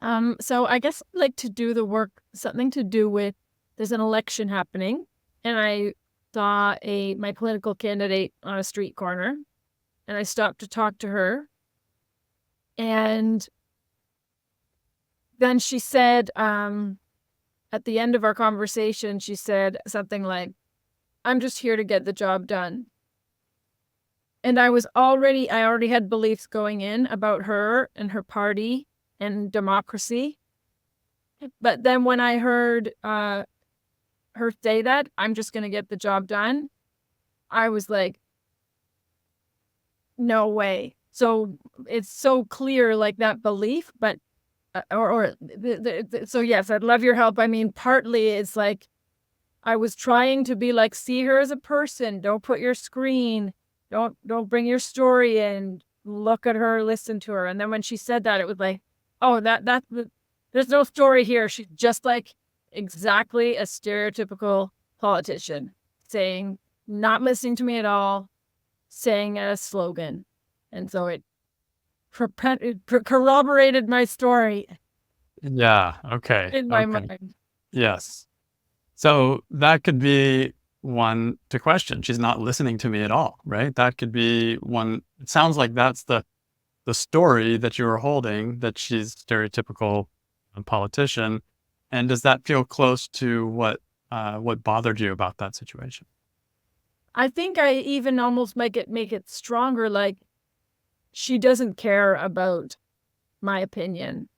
So I guess like to do the work, something to do with there's an election happening, and I saw my political candidate on a street corner, and I stopped to talk to her, and then she said, at the end of our conversation, she said something like, "I'm just here to get the job done." And I already had beliefs going in about her and her party and democracy. But then when I heard her say that, "I'm just going to get the job done," I was like, no way. So it's so clear, like that belief, but, so yes, I'd love your help. I mean, partly it's like, I was trying to be like, see her as a person. Don't put your screen. Don't bring your story in. Look at her, listen to her. And then when she said that, it was like, oh, there's no story here. She's just like exactly a stereotypical politician saying, not listening to me at all, saying a slogan. And so it corroborated my story Yeah. Okay. in my Okay. mind. Yes. So that could be one to question. She's not listening to me at all, right? That could be one. It sounds like that's the story that you were holding, that she's stereotypical politician. And does that feel close to what bothered you about that situation? I think I even almost make it stronger. Like, she doesn't care about my opinion.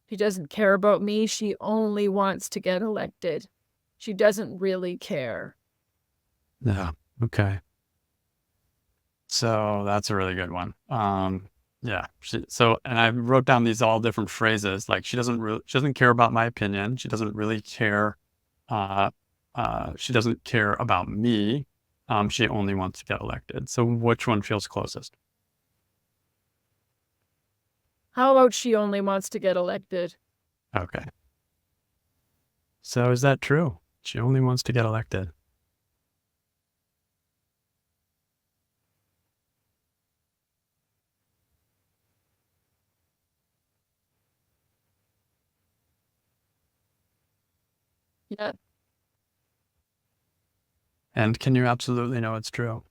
She doesn't care about me. She only wants to get elected. She doesn't really care. Yeah. Okay. So that's a really good one. Yeah. And I wrote down these all different phrases. Like she doesn't care about my opinion. She doesn't really care. Uh, she doesn't care about me. She only wants to get elected. So which one feels closest? How about she only wants to get elected? Okay. So is that true? She only wants to get elected. Yeah. And can you absolutely know it's true?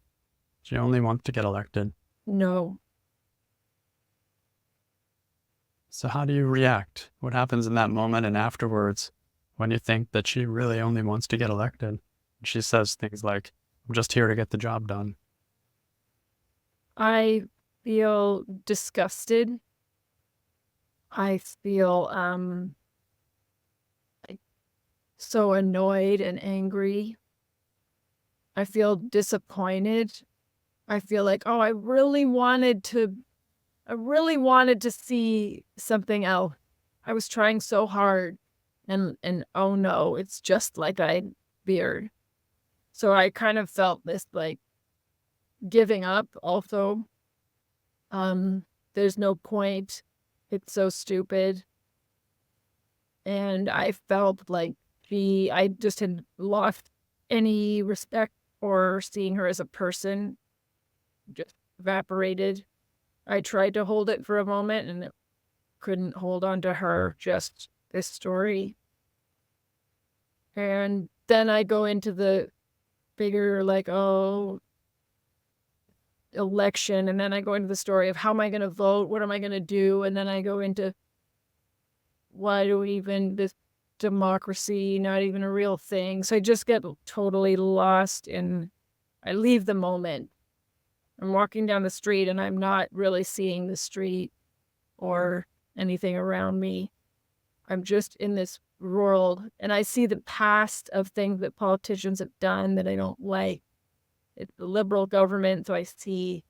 She only wants to get elected. No. So how do you react? What happens in that moment and afterwards when you think that she really only wants to get elected? She says things like, I'm just here to get the job done. I feel disgusted. I feel like so annoyed and angry. I feel disappointed. I feel like, oh, I really wanted to see something else. I was trying so hard, and oh no, it's just like I feared. So I kind of felt this like giving up also. There's no point. It's so stupid. And I felt like I just had lost any respect or seeing her as a person, just evaporated. I tried to hold it for a moment and couldn't hold on to her, just this story. And then I go into the bigger, like, oh, election. And then I go into the story of how am I going to vote? What am I going to do? And then I go into why do we even, this democracy, not even a real thing. So I just get totally lost and I leave the moment. I'm walking down the street and I'm not really seeing the street or anything around me. I'm just in this world and I see the past of things that politicians have done that I don't like. It's the liberal government, so I see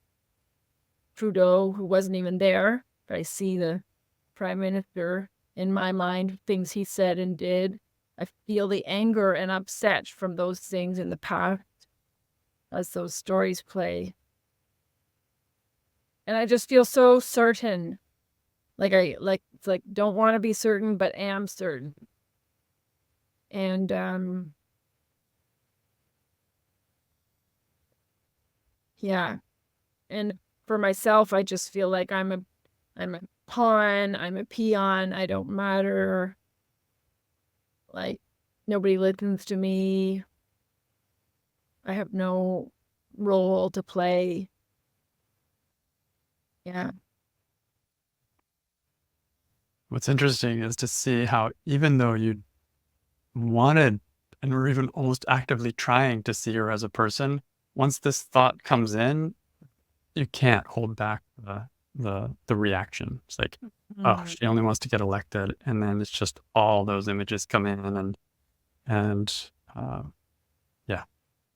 Trudeau, who wasn't even there, but I see the prime minister in my mind, things he said and did. I feel the anger and upset from those things in the past as those stories play. And I just feel so certain. It's like don't want to be certain, but am certain. And yeah. And for myself, I just feel like I'm pawn, I'm a peon, I don't matter. Like, nobody listens to me. I have no role to play. Yeah. What's interesting is to see how even though you wanted and were even almost actively trying to see her as a person, once this thought comes in, you can't hold back the reaction. It's like, oh, Mm. she only wants to get elected, and then it's just all those images come in, and yeah,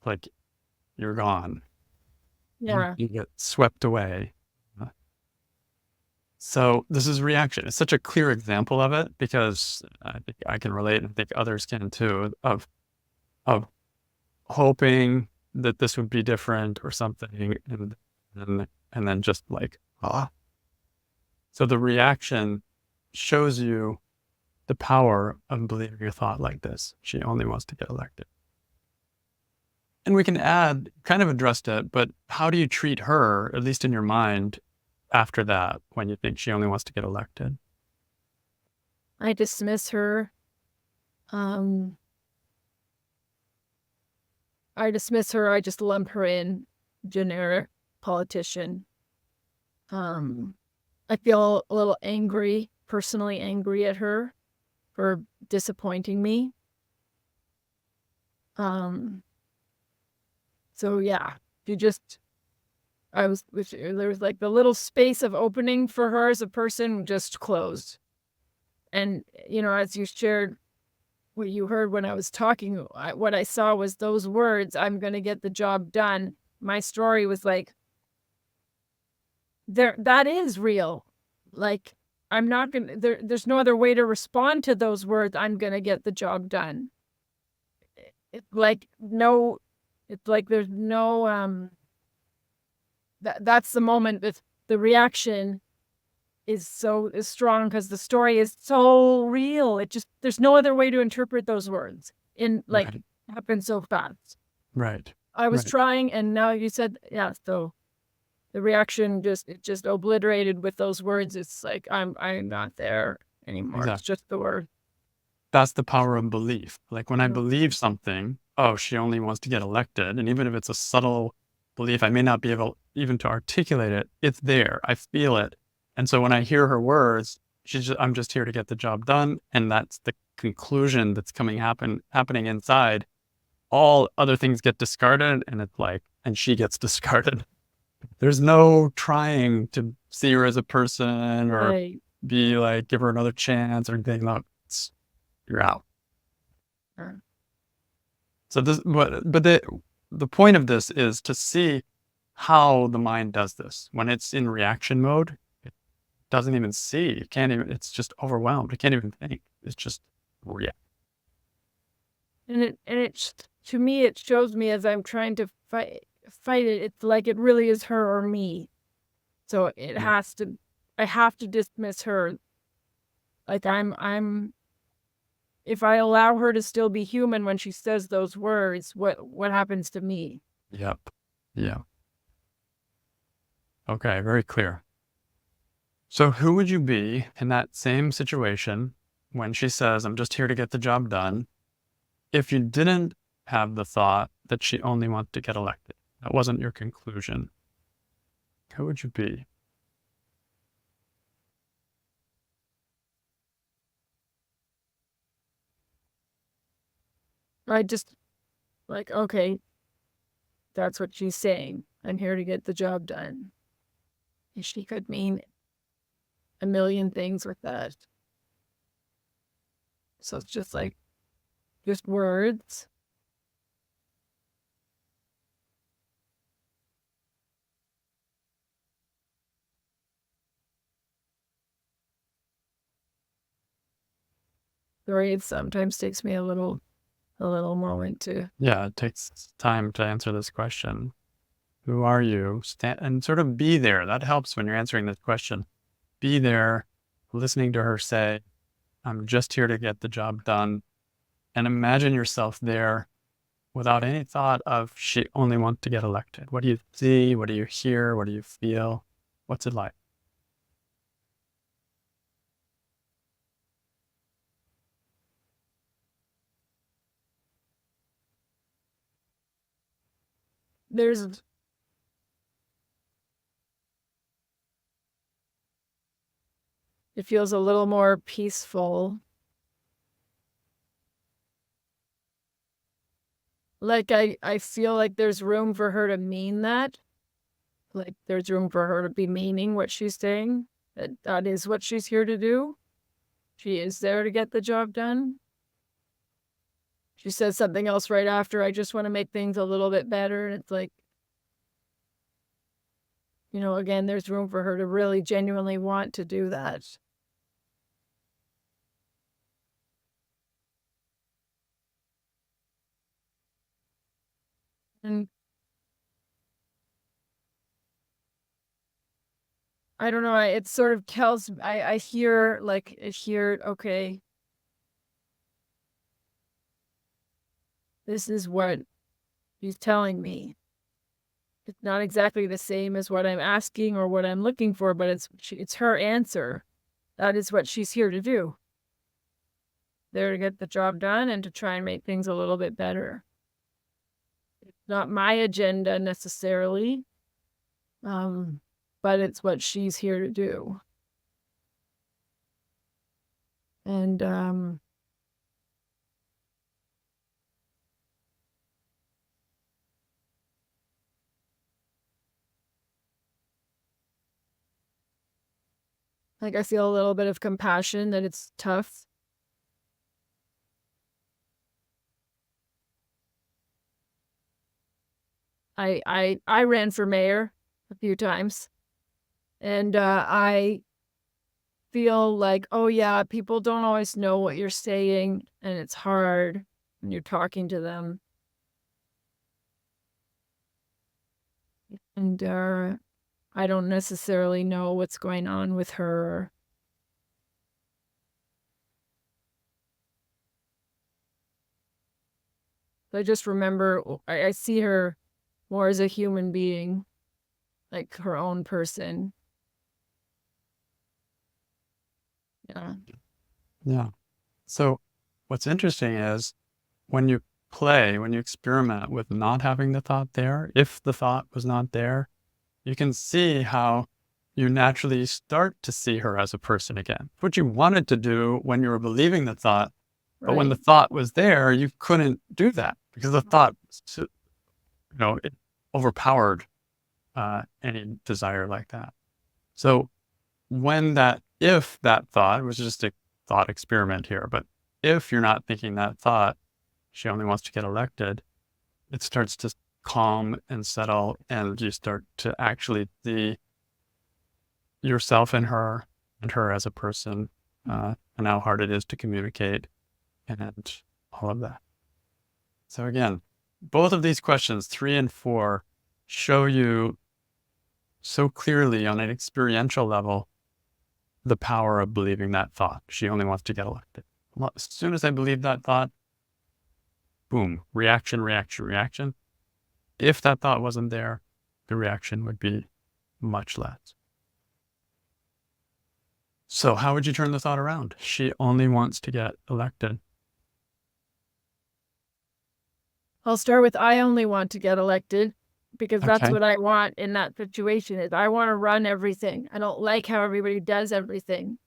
like you're gone. Yeah. You get swept away. So this is reaction. It's such a clear example of it because I think I can relate, and I think others can too, of hoping that this would be different or something, and then just like, ah. So the reaction shows you the power of believing your thought like this. She only wants to get elected. And we can add, kind of addressed it, but how do you treat her, at least in your mind, after that, when you think she only wants to get elected? I dismiss her. I dismiss her. I just lump her in generic politician. I feel a little angry, personally angry at her for disappointing me. So yeah, there was like the little space of opening for her as a person just closed. And, as you shared what you heard when I was talking, what I saw was those words, I'm going to get the job done. My story was like, that is real. Like, I'm not going to, there's no other way to respond to those words. I'm going to get the job done. It's like, there's no, that's the moment that the reaction is strong because the story is so real. There's no other way to interpret those words Right. happen so fast. Right. I was Right. trying, and now you said, yeah, so the reaction just obliterated with those words. It's like, I'm not there anymore. It's Exactly. just the word. That's the power of belief. Like when I Mm. believe something, oh, she only wants to get elected. And even if it's a subtle belief, I may not be able even to articulate it. It's there. I feel it. And so when I hear her words, I'm just here to get the job done. And that's the conclusion that's happening inside. All other things get discarded, and it's like, and she gets discarded. There's no trying to see her as a person or Right. be like, give her another chance or anything. No, you're out. Uh, So but the point of this is to see how the mind does this. When it's in reaction mode, it doesn't even see. It can't even. It's just overwhelmed. It can't even think. It's just react. To me, it shows me as I'm trying to fight it. It's like it really is her or me. So Yeah. I have to dismiss her. Like if I allow her to still be human when she says those words, what happens to me? Yep. Yeah. Okay. Very clear. So who would you be in that same situation when she says, "I'm just here to get the job done," if you didn't have the thought that she only wants to get elected? That wasn't your conclusion. Who would you be? I just like, okay, that's what she's saying. I'm here to get the job done. And she could mean a million things with that. So it's just like, just words. Sorry, it sometimes takes me a little moment to. Yeah, it takes time to answer this question. Who are you? And sort of be there. That helps when you're answering this question. Be there, listening to her say, "I'm just here to get the job done." And imagine yourself there without any thought of she only wants to get elected. What do you see? What do you hear? What do you feel? What's it like? it feels a little more peaceful. Like I feel like there's room for her to mean that. Like there's room for her to be meaning what she's saying. That is what she's here to do. She is there to get the job done. She says something else right after, I just want to make things a little bit better. And it's like, again, there's room for her to really genuinely want to do that. And I don't know, it sort of tells, I hear, okay, this is what she's telling me. It's not exactly the same as what I'm asking or what I'm looking for, but it's her answer. That is what she's here to do. There to get the job done and to try and make things a little bit better. It's not my agenda necessarily, but it's what she's here to do. And like I feel a little bit of compassion that it's tough. I ran for mayor a few times, and I feel like, oh yeah, people don't always know what you're saying, and it's hard when you're talking to them. And I don't necessarily know what's going on with her. I just remember I see her more as a human being, like her own person. Yeah. Yeah. So what's interesting is when you experiment with not having the thought there, if the thought was not there, you can see how you naturally start to see her as a person again. What you wanted to do when you were believing the thought, but when the thought was there, you couldn't do that because the thought, it overpowered any desire like that. So if that thought was just a thought experiment here, but if you're not thinking that thought, she only wants to get elected, it starts to calm and settle, and you start to actually see yourself in her and her as a person, and how hard it is to communicate and all of that. So again, both of these questions, 3 and 4, show you so clearly on an experiential level the power of believing that thought. She only wants to get elected. Well, as soon as I believe that thought, boom, reaction, reaction, reaction. If that thought wasn't there, the reaction would be much less. So how would you turn the thought around? She only wants to get elected. I'll start with, I only want to get elected, because that's Okay. what I want in that situation. Is I want to run everything. I don't like how everybody does everything.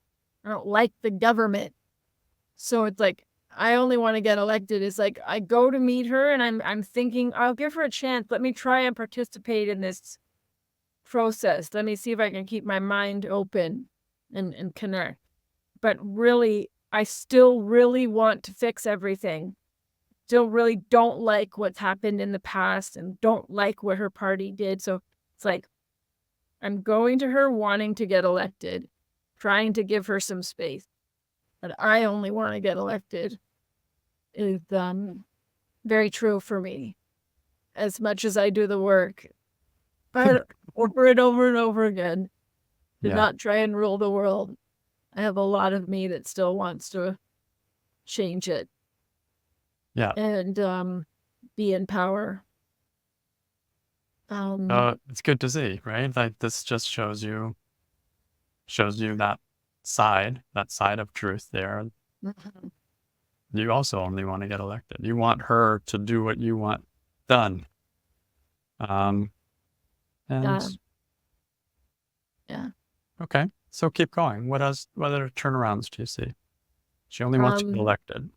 I don't like the government. So it's like, I only want to get elected. It's like I go to meet her and I'm thinking, I'll give her a chance. Let me try and participate in this process. Let me see if I can keep my mind open and connect. But really, I still really want to fix everything. Still really don't like what's happened in the past and don't like what her party did. So it's like, I'm going to her wanting to get elected, trying to give her some space. But I only want to get elected is very true for me. As much as I do the work, but over and over and over again, to not try and rule the world. I have a lot of me that still wants to change it. Yeah. And be in power. It's good to see, right? Like this just shows you that side of truth there. You also only want to get elected. You want her to do what you want done. And Yeah. Yeah. okay, so keep going. What other turnarounds do you see? She only wants to get Um, elected.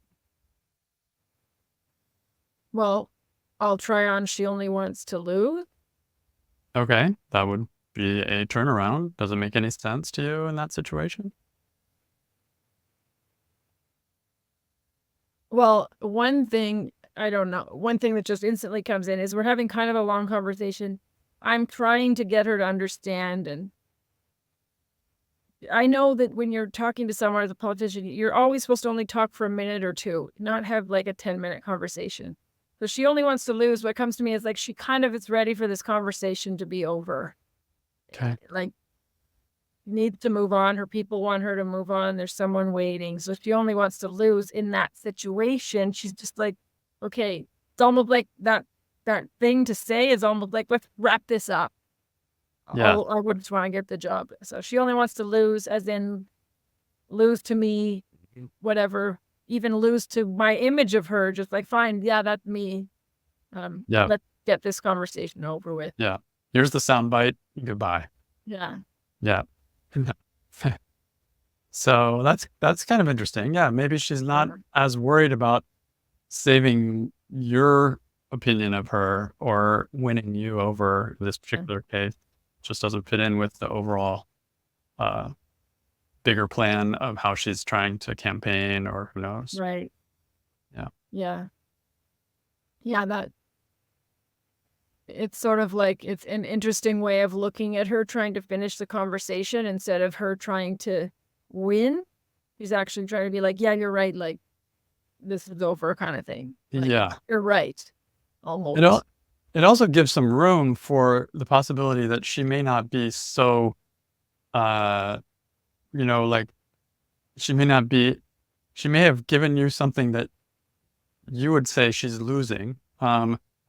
well, I'll try on she only wants to lose. Okay, that would be a turnaround. Does it make any sense to you in that situation? Well, one thing, I don't know, one thing that just instantly comes in is we're having kind of a long conversation. I'm trying to get her to understand, and I know that when you're talking to someone as a politician, you're always supposed to only talk for a minute or two, not have like a 10-minute conversation. So she only wants to lose. What comes to me is like she kind of is ready for this conversation to be over. Okay. Like needs to move on. Her people want her to move on. There's someone waiting. So she only wants to lose in that situation. She's just like, okay, it's almost like that thing to say is almost like, let's wrap this up. Yeah. I would just want to get the job. So she only wants to lose, as in lose to me, whatever, even lose to my image of her. Just like, fine, yeah, that's me. Yeah. Let's get this conversation over with. Yeah. Here's the soundbite. Goodbye. Yeah. Yeah. So that's kind of interesting. Yeah, maybe she's not as worried about saving your opinion of her or winning you over this particular case. Just doesn't fit in with the overall bigger plan of how she's trying to campaign, or who knows. Right. Yeah. Yeah. Yeah, that it's sort of like it's an interesting way of looking at her trying to finish the conversation instead of her trying to win. She's actually trying to be like, yeah, you're right. Like, this is over kind of thing. Like, Yeah. you're right. Almost. It also gives some room for the possibility that she may not be so, like she may have given you something that you would say she's losing.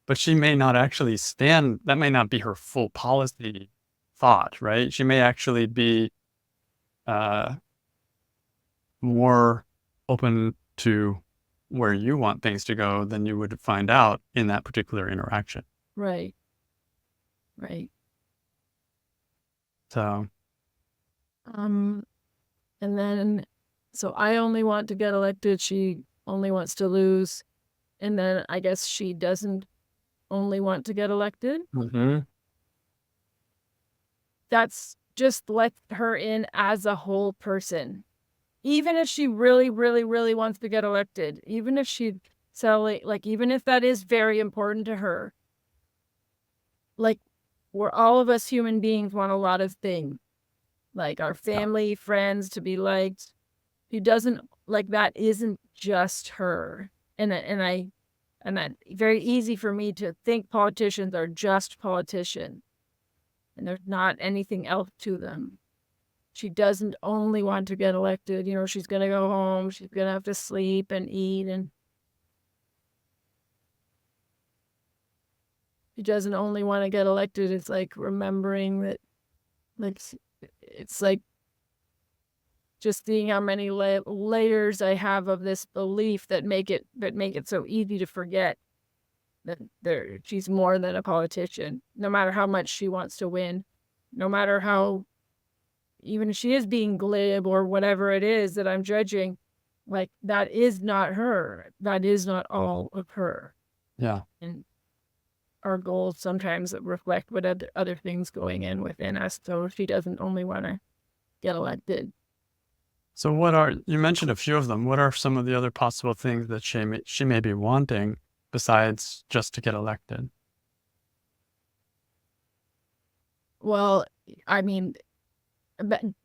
But she may not actually stand, that may not be her full policy thought, right? She may actually be more open to where you want things to go than you would find out in that particular interaction. Right. Right. So, And then, so I only want to get elected. She only wants to lose. And then I guess she doesn't only want to get elected. That's just let her in as a whole person. Even if she really, really, really wants to get elected, even if she even if that is very important to her, like we're all of us human beings want a lot of things, like our family, friends to be liked. She doesn't like that. Isn't just her, and that very easy for me to think politicians are just politicians, and there's not anything else to them. She doesn't only want to get elected. She's going to go home. She's going to have to sleep and eat. And she doesn't only want to get elected. It's like remembering that, like, it's like just seeing how many layers I have of this belief that make it so easy to forget that she's more than a politician, no matter how much she wants to win, no matter how, even if she is being glib or whatever it is that I'm judging, like that is not her. That is not all of her. yeah. And our goals sometimes reflect what other things going in within us. So she doesn't only want to get elected. So you mentioned a few of them. What are some of the other possible things that she may be wanting besides just to get elected? Well, I mean,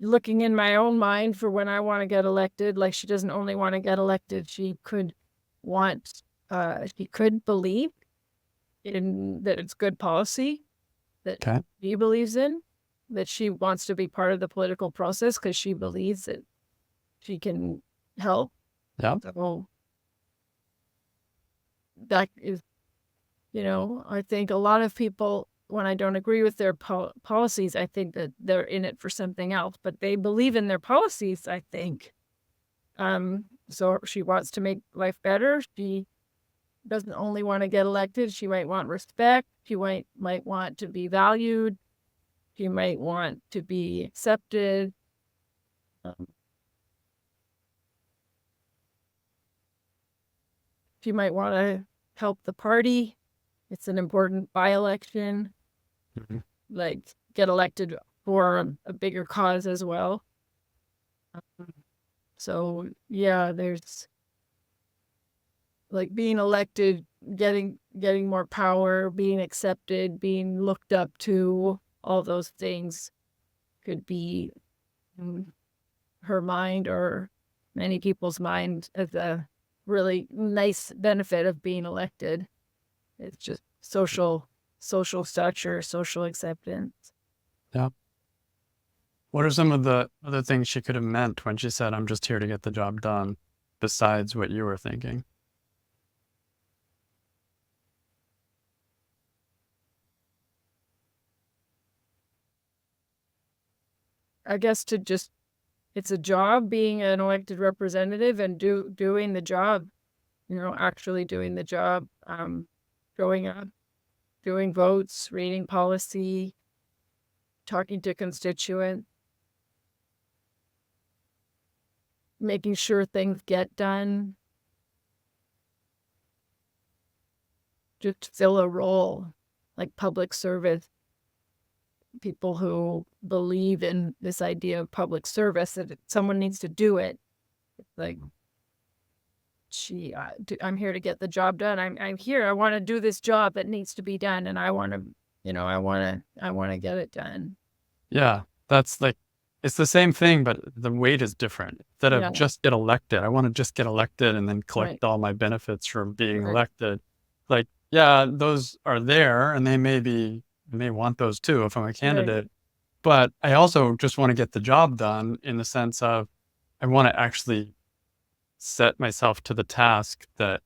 looking in my own mind for when I want to get elected, like she doesn't only want to get elected, she could believe in that it's good policy that she believes in, that she wants to be part of the political process because she believes that she can help. Yeah. So that is, I think a lot of people, when I don't agree with their policies, I think that they're in it for something else, but they believe in their policies, I think. So she wants to make life better. She doesn't only want to get elected. She might want respect. You might want to be valued. You might want to be accepted. You might want to help the party. It's an important by-election. Mhm. Like, get elected for a bigger cause as well. So yeah, there's like being elected, getting more power, being accepted, being looked up to, all those things could be in her mind or many people's mind as a really nice benefit of being elected. It's just social stature, social acceptance. Yeah. What are some of the other things she could have meant when she said, "I'm just here to get the job done," besides what you were thinking? I guess it's a job being an elected representative and doing the job, actually doing the job, showing up, doing votes, reading policy, talking to constituents, making sure things get done, just fill a role like public service. People who believe in this idea of public service, that someone needs to do it. It's like, I'm here to get the job done. I'm here. I want to do this job that needs to be done, and I want to, I want to get it done. Yeah, that's like, it's the same thing, but the weight is different. Instead of Yeah. just get elected, I want to just get elected and then collect Right. all my benefits from being Right. elected. Like, yeah, those are there, and they may want those too if I'm a candidate. But I also just want to get the job done in the sense of I want to actually set myself to the task that,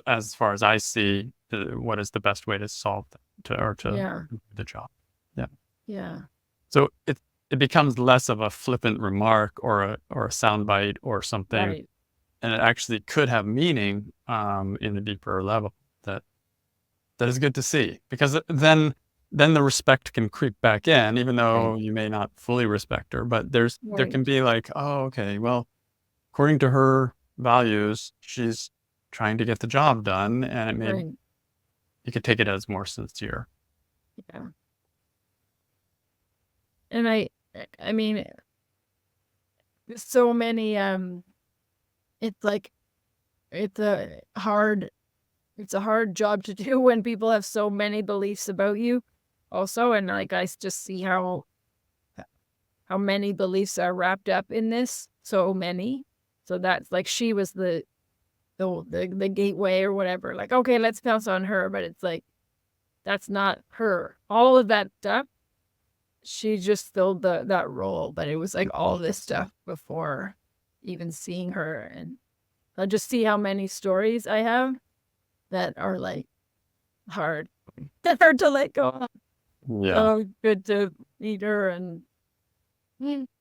as far as I see, what is the best way to solve to Yeah. do the job. Yeah. Yeah. So it becomes less of a flippant remark or a soundbite or something, Right. and it actually could have meaning in a deeper level. That is good to see, because then the respect can creep back in, even though you may not fully respect her. But there Right. can be like, oh, okay, well, according to her values, she's trying to get the job done, and it may Right. you could take it as more sincere. Yeah. And I mean, there's so many, it's like, it's a hard job to do when people have so many beliefs about you also. And like, I just see how many beliefs are wrapped up in this. So many. So that's like, she was the gateway or whatever. Like, okay, let's pounce on her. But it's like, that's not her. All of that stuff, she just filled that role. But it was like all this stuff before even seeing her. And I just see how many stories I have that are like hard to let go of. Yeah. So good to meet her and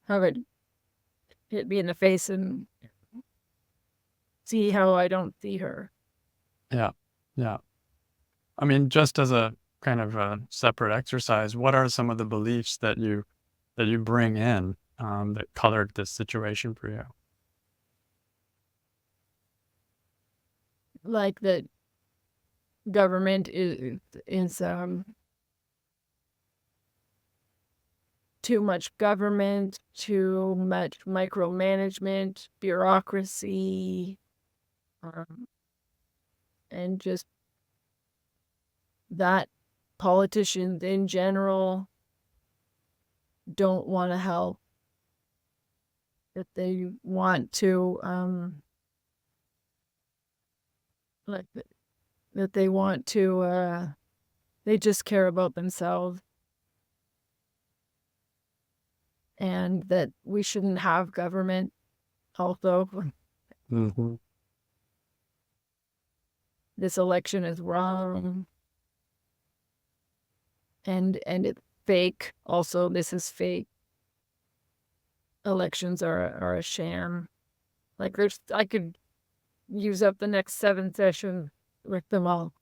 have it hit me in the face and see how I don't see her. Yeah. Yeah. I mean, just as a kind of a separate exercise, what are some of the beliefs that you bring in that colored this situation for you? Like that government is too much government, too much micromanagement, bureaucracy, and just that politicians in general don't want to help. That they want to like that they want to they just care about themselves, and that we shouldn't have government also. Mm-hmm. This election is wrong, and it's fake. Also, this is fake. Elections are a sham. Like, I could use up the next 7 sessions with them all.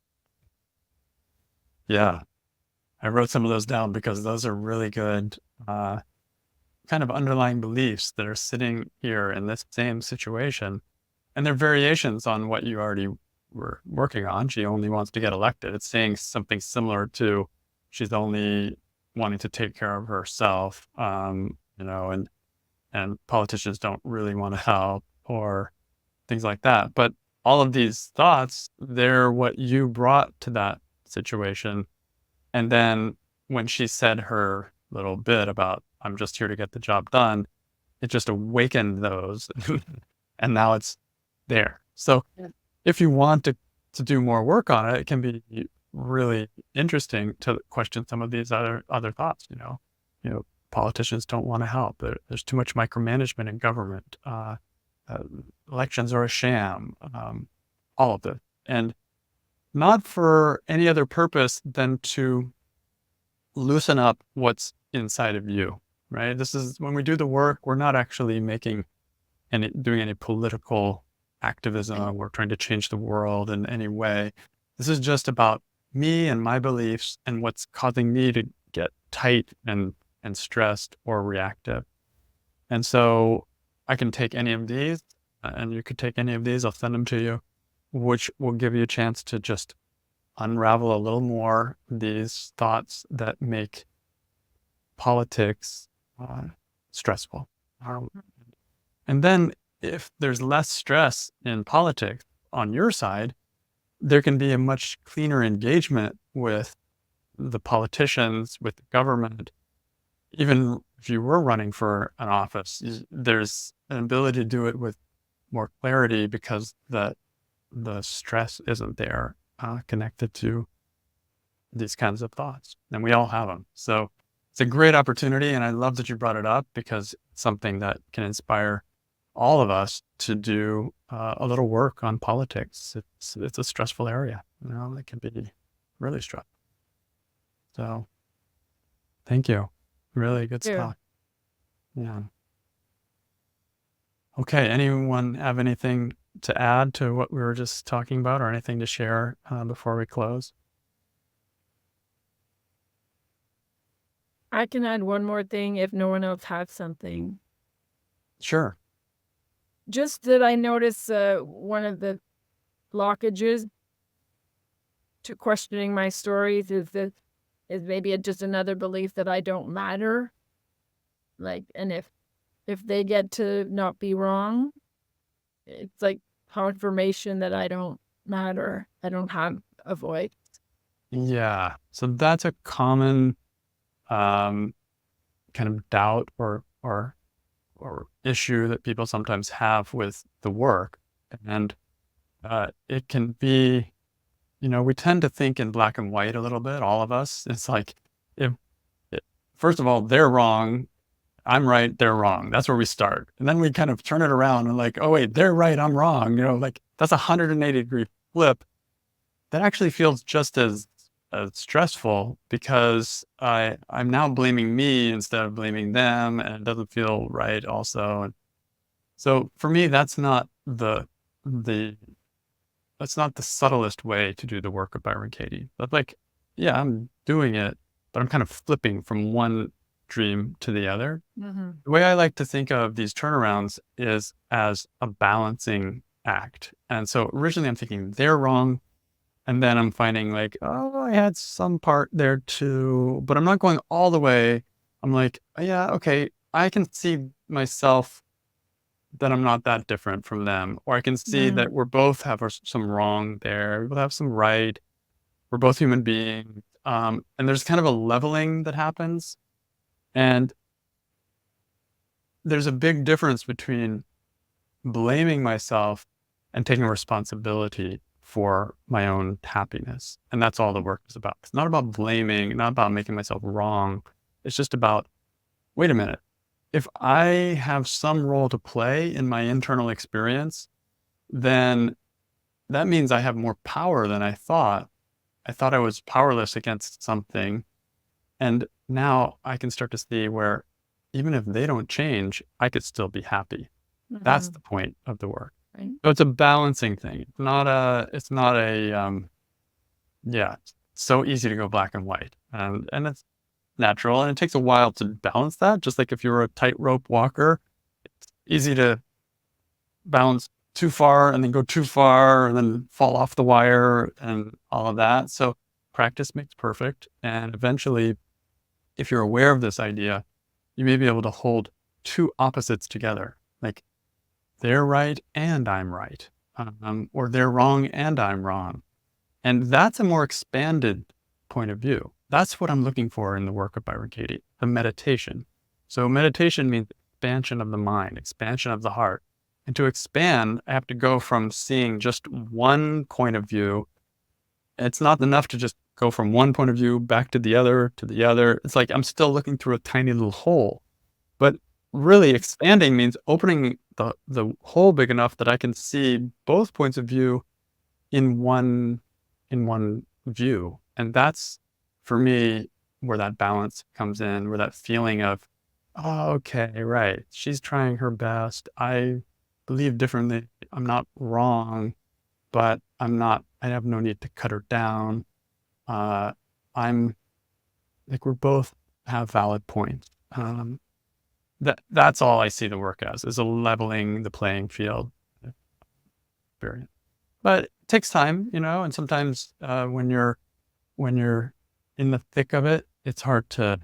Yeah. I wrote some of those down because those are really good kind of underlying beliefs that are sitting here in this same situation. And they're variations on what you already were working on. She only wants to get elected. It's saying something similar to she's only wanting to take care of herself, and politicians don't really want to help or things like that. But all of these thoughts, they're what you brought to that situation. And then when she said her little bit about, I'm just here to get the job done, it just awakened those. And now it's there. So Yeah. if you want to do more work on it, it can be really interesting to question some of these other thoughts. Politicians don't want to help. There's too much micromanagement in government. Elections are a sham. All of this, and not for any other purpose than to loosen up what's inside of you. Right. This is when we do the work. We're not actually doing any political activism or trying to change the world in any way. This is just about me and my beliefs and what's causing me to get tight and stressed or reactive. And so I can take any of these, and you could take any of these. I'll send them to you, which will give you a chance to just unravel a little more these thoughts that make politics stressful. And then if there's less stress in politics on your side, there can be a much cleaner engagement with the politicians, with the government. Even if you were running for an office, there's an ability to do it with more clarity because the stress isn't there connected to these kinds of thoughts. And we all have them. So it's a great opportunity. And I love that you brought it up because it's something that can inspire all of us to do a little work on politics. It's a stressful area. It can be really stressful. So thank you. Really good Yeah. stuff. Yeah. Okay. Anyone have anything to add to what we were just talking about or anything to share before we close? I can add one more thing if no one else has something. Sure. Just that I notice one of the blockages to questioning my stories is maybe just another belief that I don't matter. And if they get to not be wrong, it's like confirmation that I don't matter. I don't have a voice. Yeah. So that's a common kind of doubt or issue that people sometimes have with the work. And it can be, we tend to think in black and white a little bit, all of us. It's like, first of all, they're wrong, I'm right, they're wrong. That's where we start. And then we kind of turn it around and like, oh, wait, they're right, I'm wrong. That's a 180-degree flip. That actually feels just as stressful because I'm now blaming me instead of blaming them, and it doesn't feel right also. And so for me, that's not the subtlest way to do the work of Byron Katie. But yeah, I'm doing it, but I'm kind of flipping from one dream to the other. Mm-hmm. The way I like to think of these turnarounds is as a balancing act. And so originally I'm thinking they're wrong. And then I'm finding I had some part there too, but I'm not going all the way. I'm like, oh, yeah, okay, I can see myself that I'm not that different from them. Or I can see that we're both have some wrong there. We both have some right. We're both human beings. And there's kind of a leveling that happens. And there's a big difference between blaming myself and taking responsibility for my own happiness. And that's all the work is about. It's not about blaming, not about making myself wrong. It's just about, wait a minute, if I have some role to play in my internal experience, then that means I have more power than I thought. I thought I was powerless against something. And now I can start to see where even if they don't change, I could still be happy. Mm-hmm. That's the point of the work. Right. So it's a balancing thing. It's not a so easy to go black and white, and it's natural, and it takes a while to balance that. Just like if you're a tightrope walker, it's easy to bounce too far and then go too far and then fall off the wire and all of that. So practice makes perfect. And eventually, if you're aware of this idea, you may be able to hold two opposites together, like they're right and I'm right, or they're wrong and I'm wrong. And that's a more expanded point of view. That's what I'm looking for in the work of Byron Katie, the meditation. So meditation means expansion of the mind, expansion of the heart. And to expand, I have to go from seeing just one point of view. It's not enough to just go from one point of view back to the other, to the other. It's like I'm still looking through a tiny little hole. But really expanding means opening the hole big enough that I can see both points of view in one view. And that's, for me, where that balance comes in, where that feeling of, oh, okay, right, she's trying her best. I believe differently. I'm not wrong, but I have no need to cut her down. I'm like, we're both have valid points. That's all I see the work as, is a leveling the playing field experience. But it takes time, and sometimes when you're in the thick of it, it's hard to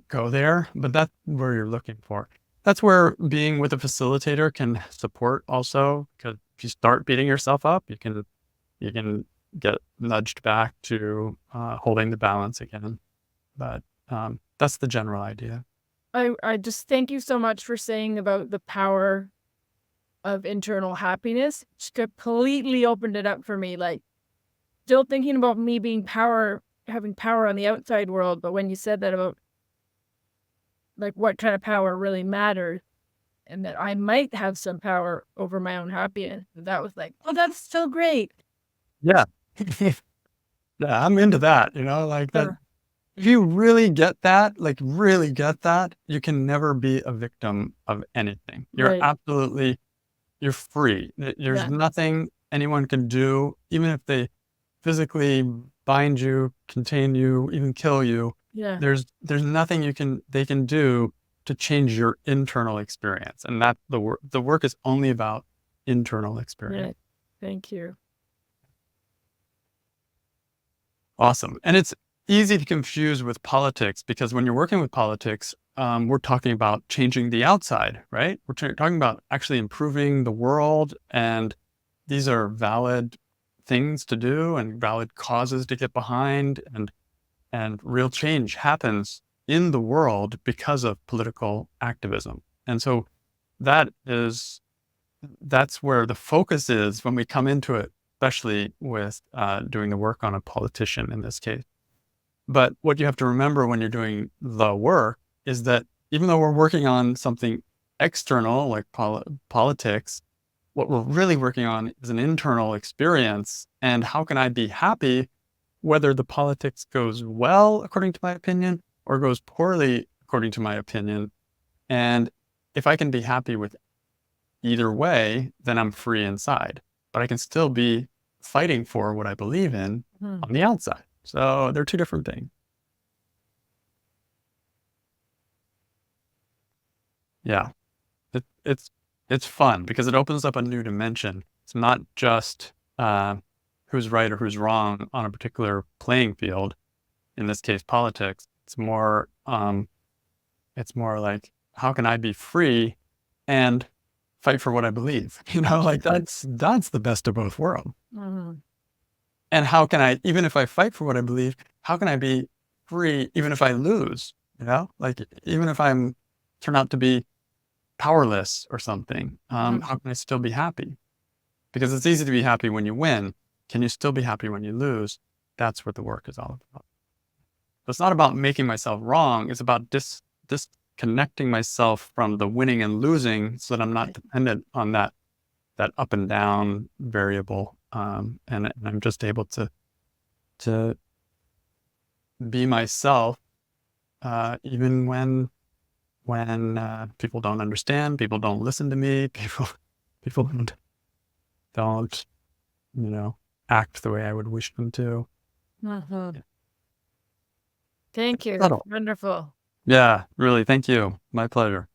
go there, but that's where you're looking for. That's where being with a facilitator can support also, because if you start beating yourself up, you can get nudged back to holding the balance again. But that's the general idea. I just thank you so much for saying about the power of internal happiness. It's completely opened it up for me. Like, still thinking about me having power on the outside world, but when you said that about like what kind of power really matters, and that I might have some power over my own happiness, that was like, oh, that's so great. Yeah. Yeah, I'm into that, like that. Sure. If you really get that, you can never be a victim of anything. Right. You're free. There's Yeah. nothing anyone can do, even if they physically bind you, contain you, even kill you. Yeah. There's nothing they can do to change your internal experience. And that the work is only about internal experience. Yeah. Thank you. Awesome. And it's easy to confuse with politics, because when you're working with politics, we're talking about changing the outside, right? We're talking about actually improving the world. And these are valid things to do and valid causes to get behind. And real change happens in the world because of political activism. And so that's where the focus is when we come into it, especially with doing the work on a politician in this case. But what you have to remember when you're doing the work is that even though we're working on something external, like politics, what we're really working on is an internal experience. And how can I be happy whether the politics goes well, according to my opinion, or goes poorly, according to my opinion? And if I can be happy with either way, then I'm free inside. But I can still be fighting for what I believe in on the outside. So they're two different things. Yeah, it's fun because it opens up a new dimension. It's not just who's right or who's wrong on a particular playing field. In this case, politics. It's more like, how can I be free and fight for what I believe? Like that's the best of both worlds. Mm-hmm. And how can I, even if I fight for what I believe, how can I be free even if I lose? Like even if I'm turn out to be powerless or something, how can I still be happy? Because it's easy to be happy when you win. Can you still be happy when you lose? That's what the work is all about. So it's not about making myself wrong. It's about disconnecting myself from the winning and losing so that I'm not dependent on that up and down variable. And I'm just able to be myself, even when people don't understand, people don't listen to me, people don't act the way I would wish them to. Thank you. Subtle. Wonderful. Yeah, really. Thank you. My pleasure.